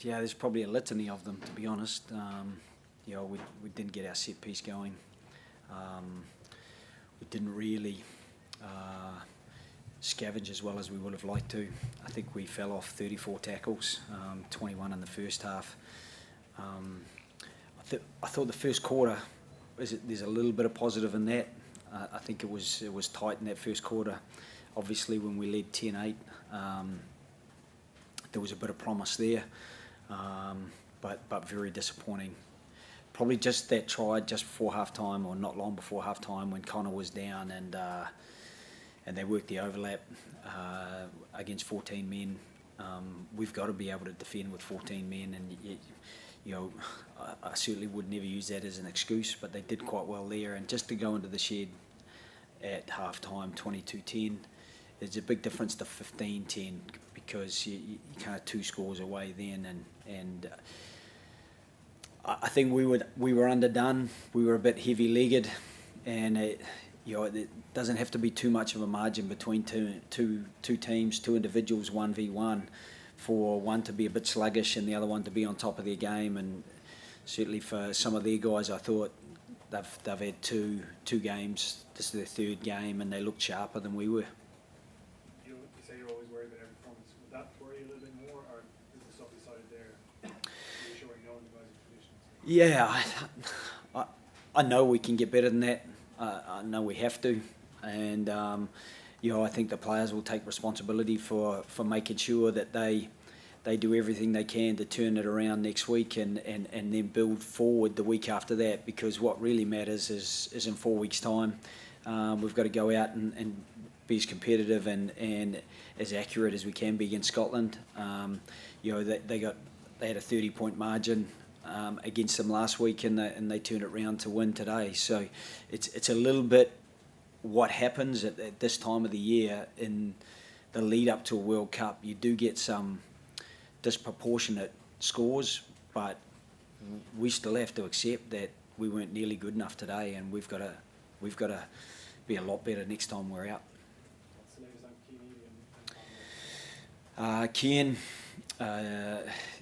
Yeah, there's probably a litany of them, to be honest. We didn't get our set piece going. We didn't really scavenge as well as we would have liked to. I think we fell off 34 tackles, 21 in the first half. I thought the first quarter, there's a little bit of positive in that. I think it was tight in that first quarter. Obviously, when we led 10-8, there was a bit of promise there, but very disappointing. Probably just that try just before half-time, or not long before half-time, when Connor was down and they worked the overlap against 14 men. We've got to be able to defend with 14 men, and I certainly would never use that as an excuse, but they did quite well there. And just to go into the shed at half-time, 22-10, there's a big difference to 15-10, because you kind of 2 scores away then, and I think we were underdone. We were a bit heavy-legged, and it doesn't have to be too much of a margin between two teams, 2 individuals, 1v1, for one to be a bit sluggish and the other one to be on top of their game. And certainly for some of their guys, I thought they've had two games. This is their 3rd game, and they looked sharper than we were. You say you're always worried about every performance. Would that worry you a little bit more, or is the stuff decided there reassuring knowing the guys' conditions? Yeah, I know we can get better than that. I know we have to, and I think the players will take responsibility for making sure that they do everything they can to turn it around next week, and then build forward the week after that, because what really matters is in 4 weeks' time. We've got to go out and be as competitive and as accurate as we can be against Scotland. They had a 30-point margin against them last week, and they turned it round to win today. So it's a little bit what happens at this time of the year in the lead up to a World Cup. You do get some disproportionate scores, but we still have to accept that we weren't nearly good enough today, and we've got to be a lot better next time we're out. What's the latest on Cian,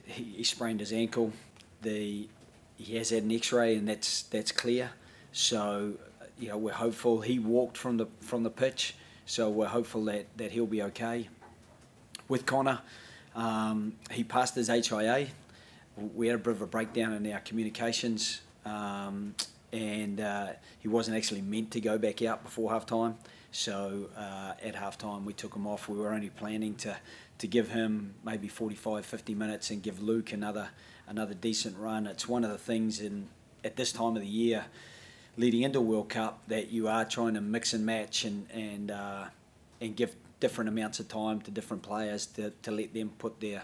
he sprained his ankle. He has had an X-ray, and that's clear. So we're hopeful. He walked from the pitch, so we're hopeful that he'll be okay. With Connor, he passed his HIA. We had a bit of a breakdown in our communications, and he wasn't actually meant to go back out before half-time. So at half-time we took him off. We were only planning to give him maybe 45, 50 minutes and give Luke another decent run. It's one of the things at this time of the year, leading into World Cup, that you are trying to mix and match and give different amounts of time to different players to let them put their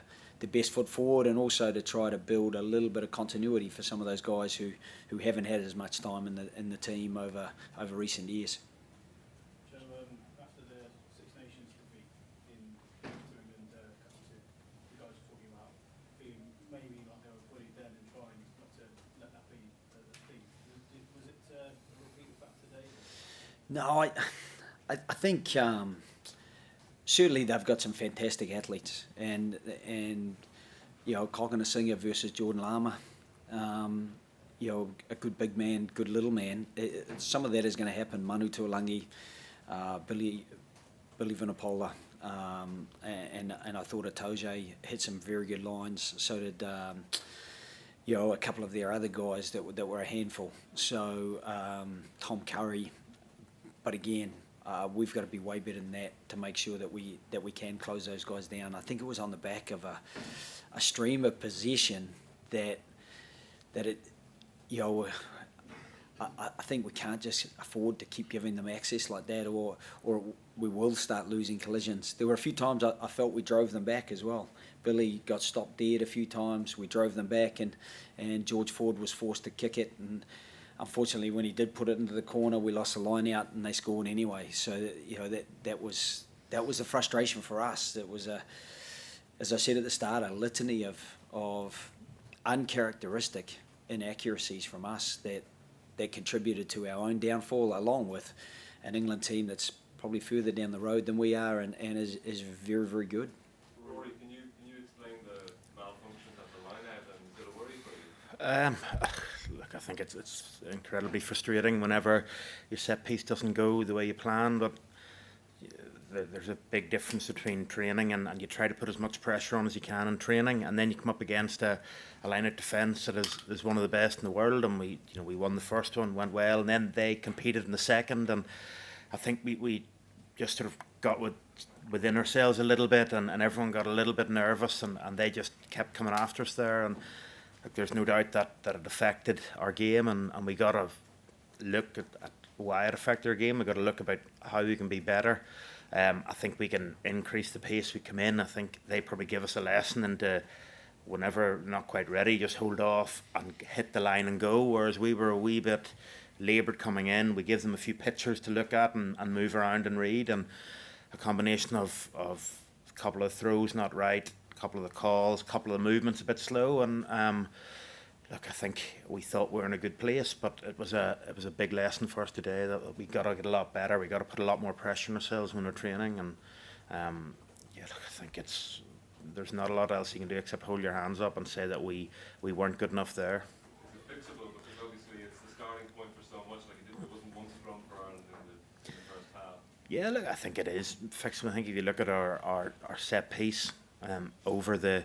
best foot forward, and also to try to build a little bit of continuity for some of those guys who haven't had as much time in the team over recent years. Joe, after the Six Nations defeat in England, the guys were talking about feeling maybe like they were bullied then and trying not to let that be the theme. Was it a repeat of that today? No, I think certainly they've got some fantastic athletes, and Kokona Singer versus Jordan Lama, a good big man, good little man. Some of that is going to happen. Manu Tuolangi, Billy Vunipola, and I thought Atoje hit some very good lines. So did a couple of their other guys that were a handful. So Tom Curry, but again, we've got to be way better than that to make sure that we can close those guys down. I think it was on the back of a stream of possession that it, I think we can't just afford to keep giving them access like that, or we will start losing collisions. There were a few times I felt we drove them back as well. Billy got stopped dead a few times. We drove them back, and George Ford was forced to kick it, and unfortunately, when he did put it into the corner, we lost the line out, and they scored anyway. So that was a frustration for us. It was as I said at the start, a litany of uncharacteristic inaccuracies from us that contributed to our own downfall, along with an England team that's probably further down the road than we are, and is very, very good. Rory, can you explain the malfunction Um, Look, I think it's incredibly frustrating whenever your set piece doesn't go the way you planned. But there's a big difference between training and you try to put as much pressure on as you can in training, and then you come up against a line-out defence that is one of the best in the world, and we won the first one, went well, and then they competed in the second, and I think we just sort of got within ourselves a little bit, and everyone got a little bit nervous, and they just kept coming after us there, and like, there's no doubt that it affected our game, and we got to look at why it affected our game. We got to look about how we can be better. I think we can increase the pace we come in. I think they probably give us a lesson into whenever not quite ready, just hold off and hit the line and go, whereas we were a wee bit laboured coming in. We give them a few pictures to look at and move around and read, and a combination of a couple of throws not right, a couple of the calls, a couple of the movements a bit slow, and look, I think we thought we were in a good place, but it was a big lesson for us today that we got to get a lot better. We got to put a lot more pressure on ourselves when we're training, and yeah, look, I think there's not a lot else you can do except hold your hands up and say that we weren't good enough there. Is it fixable? Because obviously it's the starting point for so much. Like it wasn't one scrum for Ireland in the first half. Yeah, look, I think it is fixable. I think if you look at our set piece over the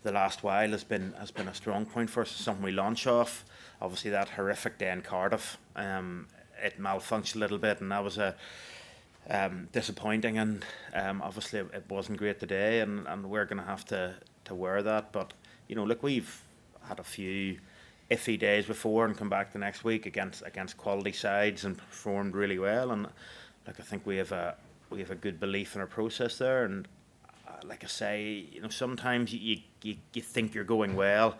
last while has been a strong point for us. It's something we launch off. Obviously, that horrific day in Cardiff, it malfunctioned a little bit, and that was disappointing. And obviously, it wasn't great today, and we're going to have to wear that. But look, we've had a few iffy days before, and come back the next week against quality sides and performed really well. And look, I think we have a good belief in our process there, and like I say, sometimes you think you're going well,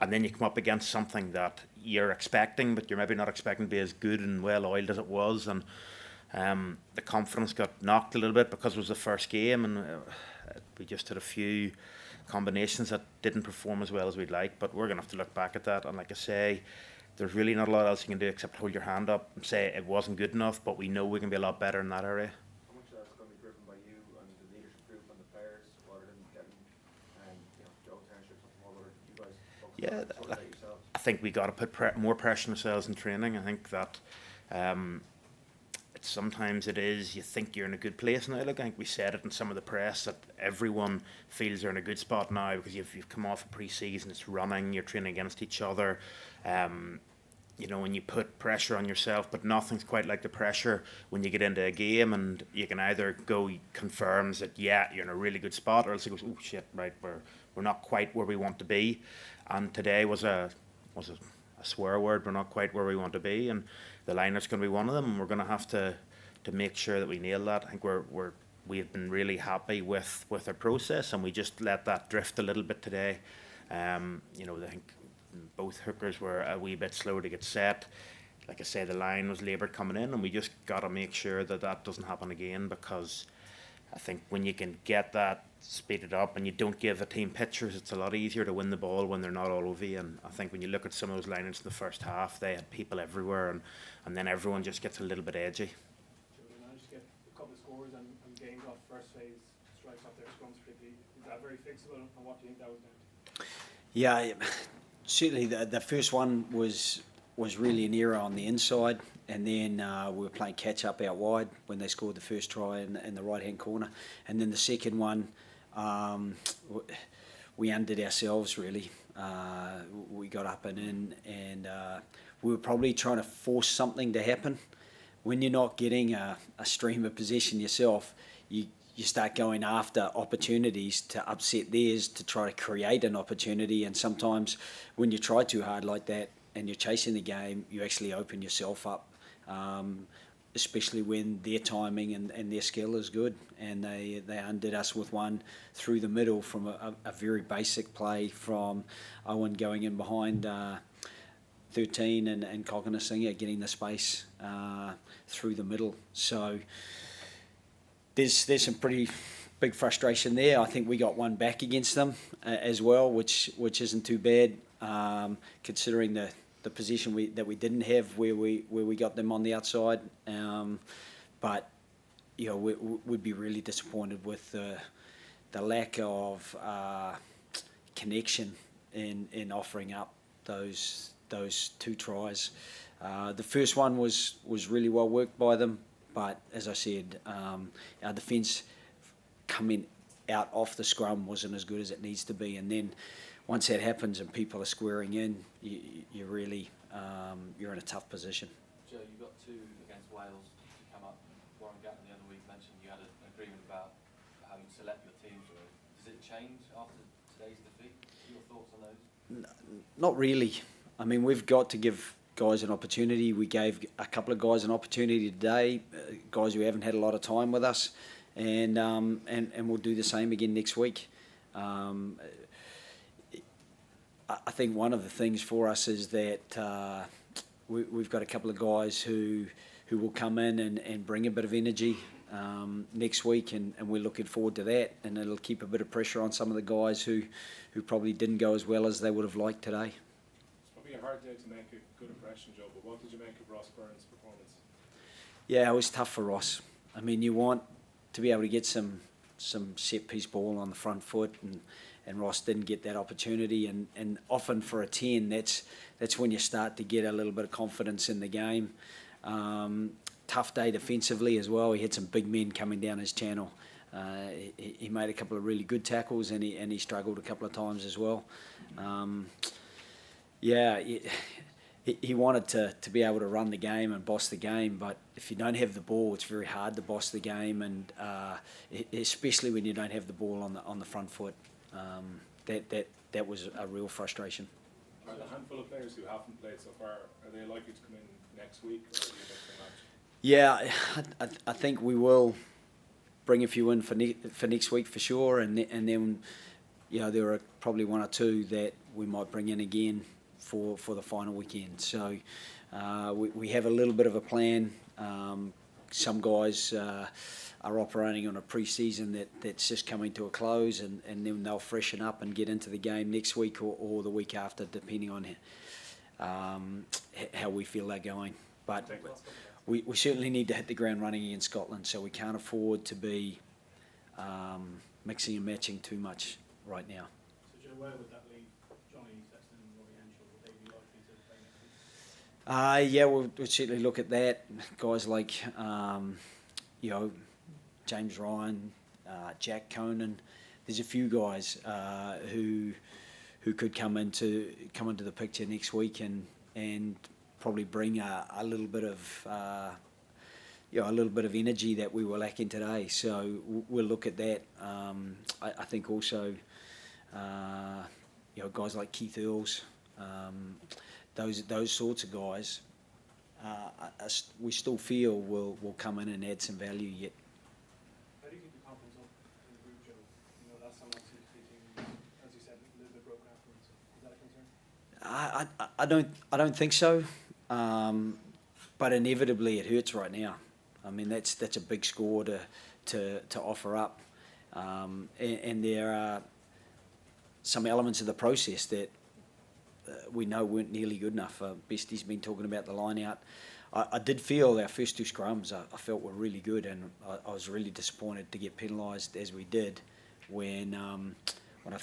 and then you come up against something that you're expecting, but you're maybe not expecting to be as good and well oiled as it was, and the confidence got knocked a little bit because it was the first game, and we just had a few combinations that didn't perform as well as we'd like. But we're going to have to look back at that, and like I say, there's really not a lot else you can do except hold your hand up and say it wasn't good enough, but we know we can be a lot better in that area. Yeah, I think we got to put more pressure on ourselves in training. I think that sometimes it is, you think you're in a good place now. Look, I think we said it in some of the press that everyone feels they're in a good spot now because you've come off a pre-season, it's running, you're training against each other. When you put pressure on yourself, but nothing's quite like the pressure when you get into a game, and you can either go confirms that yeah you're in a really good spot, or else it goes, oh shit, right, we're not quite where we want to be. And today was a swear word. We're not quite where we want to be, and the line-out's going to be one of them. And we're going to have to make sure that we nail that. I think we've been really happy with our process, and we just let that drift a little bit today. I think both hookers were a wee bit slow to get set. Like I say, the line was laboured coming in, and we just got to make sure that doesn't happen again, because I think when you can get that speeded up and you don't give a team pictures, it's a lot easier to win the ball when they're not all over you. And I think when you look at some of those line-outs in the first half, they had people everywhere, and then everyone just gets a little bit edgy. They managed to get a couple of scores and games off first phase strikes off their scrums particularly. Is that very fixable, and what do you think that was down to? Yeah, certainly the first one was really an error on the inside, and then we were playing catch up out wide when they scored the first try in the right hand corner, and then the second one we undid ourselves really. We got up and in, and we were probably trying to force something to happen. When you're not getting a stream of possession yourself, you start going after opportunities to upset theirs to try to create an opportunity, and sometimes when you try too hard like that and you're chasing the game, you actually open yourself up, especially when their timing and their skill is good. And they undid us with one through the middle from a very basic play from Owen going in behind 13 and Cognisinger getting the space through the middle. So there's some pretty big frustration there. I think we got one back against them as well, which isn't too bad, considering the position that we didn't have where we got them on the outside. But we'd be really disappointed with the lack of connection in offering up those 2 tries. The first one was really well worked by them, but as I said, our defence coming out off the scrum wasn't as good as it needs to be, and then once that happens and people are squaring in, you really you're in a tough position. Joe, you got 2 against Wales to come up. Warren Gatton the other week mentioned you had an agreement about how you select your teams. Does it change after today's defeat? Your thoughts on those? Not really. I mean, we've got to give guys an opportunity. We gave a couple of guys an opportunity today, guys who haven't had a lot of time with us, and we'll do the same again next week. I think one of the things for us is that we've got a couple of guys who will come in and bring a bit of energy next week, and we're looking forward to that, and it'll keep a bit of pressure on some of the guys who probably didn't go as well as they would have liked today. It's probably a hard day to make a good impression, Joe, but what did you make of Ross Byrne's performance? Yeah, it was tough for Ross. I mean, you want to be able to get some set piece ball on the front foot, and Ross didn't get that opportunity, and often for a 10, that's when you start to get a little bit of confidence in the game. Tough day defensively as well. He had some big men coming down his channel. He made a couple of really good tackles, and he struggled a couple of times as well. He wanted to be able to run the game and boss the game, but if you don't have the ball, it's very hard to boss the game, and especially when you don't have the ball on the front foot. That was a real frustration. Are the handful of players who haven't played so far, are they likely to come in next week, or do you think they match? Yeah, I think we will bring a few in for next week for sure, and then there are probably 1 or 2 that we might bring in again for the final weekend. So we have a little bit of a plan. Some guys are operating on a pre-season that's just coming to a close, and then they'll freshen up and get into the game next week or the week after, depending on how we feel they're going. But we certainly need to hit the ground running against Scotland, so we can't afford to be mixing and matching too much right now. So Joe, where would that leave Johnny, Sexton and Rory Henshaw? Would they be likely to play next week? Yeah, we'll certainly look at that. Guys like James Ryan, Jack Conan. There's a few guys who could come into the picture next week and probably bring a little bit of energy that we were lacking today. So we'll look at that. I think also guys like Keith Earls, those sorts of guys, we still feel will come in and add some value yet. How do you keep your confidence up in the group, Joe? Last time obviously the team, as you said, a little bit broken afterwards. Is that a concern? I don't think so, but inevitably it hurts right now. I mean, that's a big score to offer up, and there are some elements of the process that we know weren't nearly good enough. Bestie's been talking about the line out. I did feel our first 2 scrums I felt were really good, and I was really disappointed to get penalised as we did when I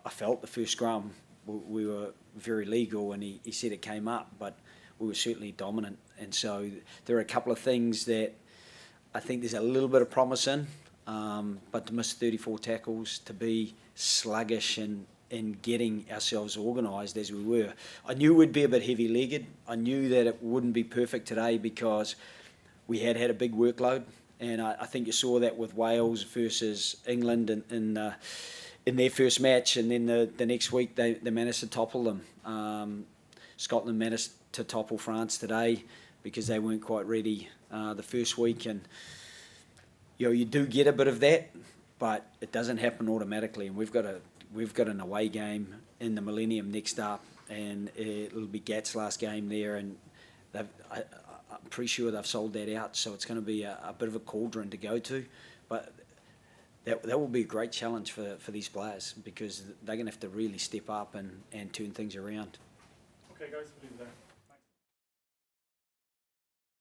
felt the first scrum we were very legal, and he said it came up, but we were certainly dominant. And so there are a couple of things that I think there's a little bit of promise in, but to miss 34 tackles, to be sluggish in getting ourselves organised as we were. I knew we'd be a bit heavy-legged. I knew that it wouldn't be perfect today because we had a big workload, and I think you saw that with Wales versus England in their first match, and then the next week they managed to topple them. Scotland managed to topple France today because they weren't quite ready the first week, and you do get a bit of that, but it doesn't happen automatically, and we've got an away game in the Millennium next up, and it'll be Gat's last game there, and I'm pretty sure they've sold that out, so it's going to be a bit of a cauldron to go to, but that will be a great challenge for these players because they're going to have to really step up and turn things around. Okay, guys, we'll leave it there.